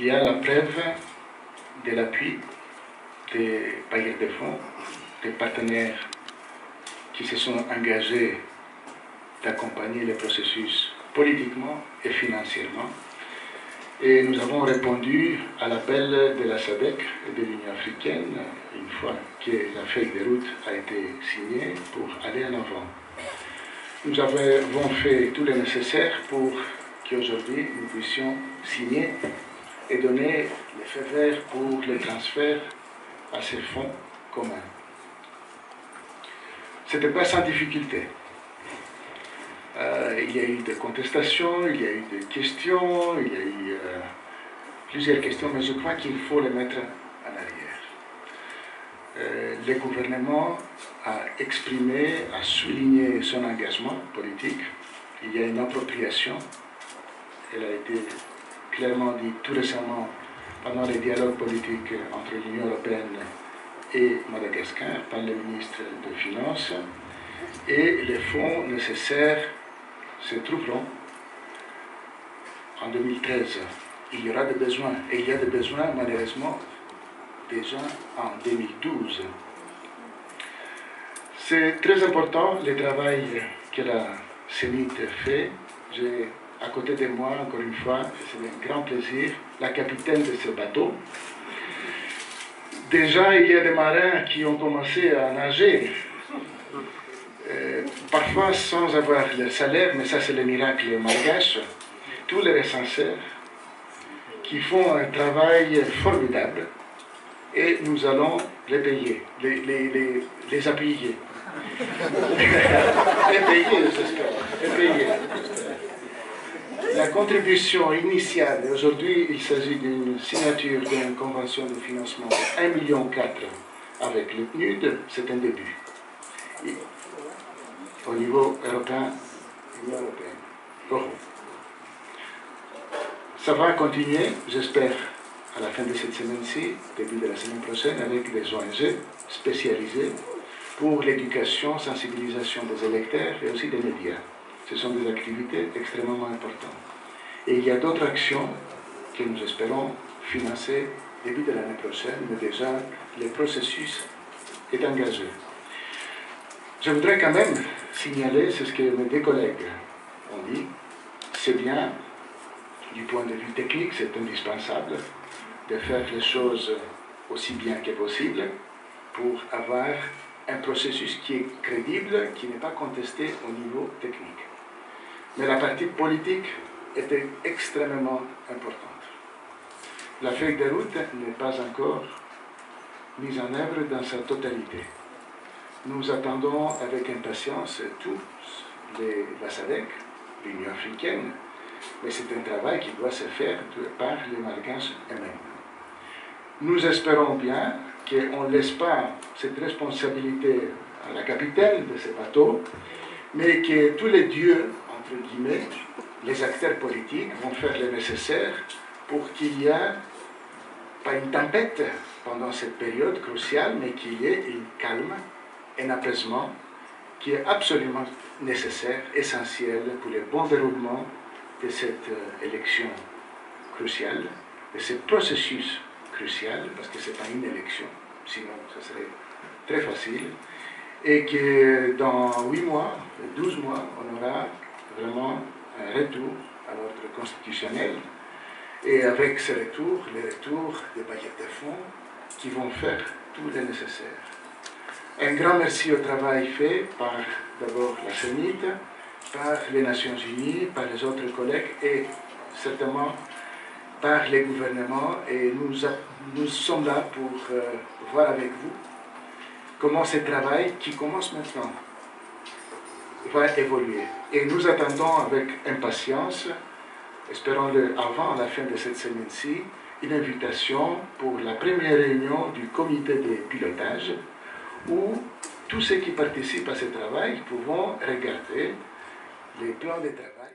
y a la preuve de l'appui des bailleurs de fonds, des partenaires qui se sont engagés d'accompagner le processus politiquement et financièrement. Et nous avons répondu à l'appel de la SADC et de l'Union africaine une fois que la feuille de route a été signée pour aller en avant. Nous avons fait tout le nécessaire pour qu'aujourd'hui nous puissions signer et donner le feu vert pour le transfert à ces fonds communs. Ce n'était pas sans difficulté. Il y a eu des contestations, il y a eu des questions, il y a eu plusieurs questions, mais je crois qu'il faut les mettre en arrière. Le gouvernement a exprimé, a souligné son engagement politique. Il y a une appropriation. Elle a été clairement dite tout récemment pendant les dialogues politiques entre l'Union européenne et Madagascar par le ministre des Finances. Et les fonds nécessaires se trouveront en 2013. Il y aura des besoins, et il y a des besoins malheureusement déjà en 2012. C'est très important le travail que la CENIT fait. J'ai à côté de moi, encore une fois, c'est un grand plaisir, la capitaine de ce bateau. Déjà, il y a des marins qui ont commencé à nager, parfois sans avoir le salaire, mais ça c'est le miracle malgache. Tous les recenseurs qui font un travail formidable et nous allons les payer, les appuyer. Les payer, j'espère. Les payer. La contribution initiale, aujourd'hui il s'agit d'une signature d'une convention de financement de 1,4 million avec le PNUD, c'est un début. Et au niveau européen, Union européenne, euro. Ça va continuer, j'espère, à la fin de cette semaine-ci, début de la semaine prochaine, avec des ONG spécialisées pour l'éducation, sensibilisation des électeurs et aussi des médias. Ce sont des activités extrêmement importantes. Et il y a d'autres actions que nous espérons financer début de l'année prochaine, mais déjà le processus est engagé. Je voudrais quand même signaler, c'est ce que mes deux collègues ont dit, c'est bien, du point de vue technique, c'est indispensable de faire les choses aussi bien que possible pour avoir un processus qui est crédible, qui n'est pas contesté au niveau technique. Mais la partie politique était extrêmement importante. La feuille de route n'est pas encore mise en œuvre dans sa totalité. Nous attendons avec impatience tous la SADC, l'Union africaine, mais c'est un travail qui doit se faire par les Malgaches eux-mêmes. Nous espérons bien qu'on ne laisse pas cette responsabilité à la capitaine de ce bateau, mais que tous les dieux, entre guillemets, les acteurs politiques vont faire le nécessaire pour qu'il y ait, pas une tempête pendant cette période cruciale, mais qu'il y ait une calme, un apaisement qui est absolument nécessaire, essentiel pour le bon déroulement de cette élection cruciale, de ce processus crucial, parce que ce n'est pas une élection, sinon ce serait très facile, et que dans 8 mois, 12 mois, on aura vraiment un retour à l'ordre constitutionnel, et avec ce retour, le retour des bailleurs de fonds qui vont faire tout le nécessaire. Un grand merci au travail fait par d'abord la CENIT, par les Nations Unies, par les autres collègues et certainement par les gouvernements. Et nous sommes là pour voir avec vous comment ce travail qui commence maintenant va évoluer. Et nous attendons avec impatience, espérons-le avant la fin de cette semaine-ci, une invitation pour la première réunion du comité de pilotage où tous ceux qui participent à ce travail pourront regarder les plans de travail.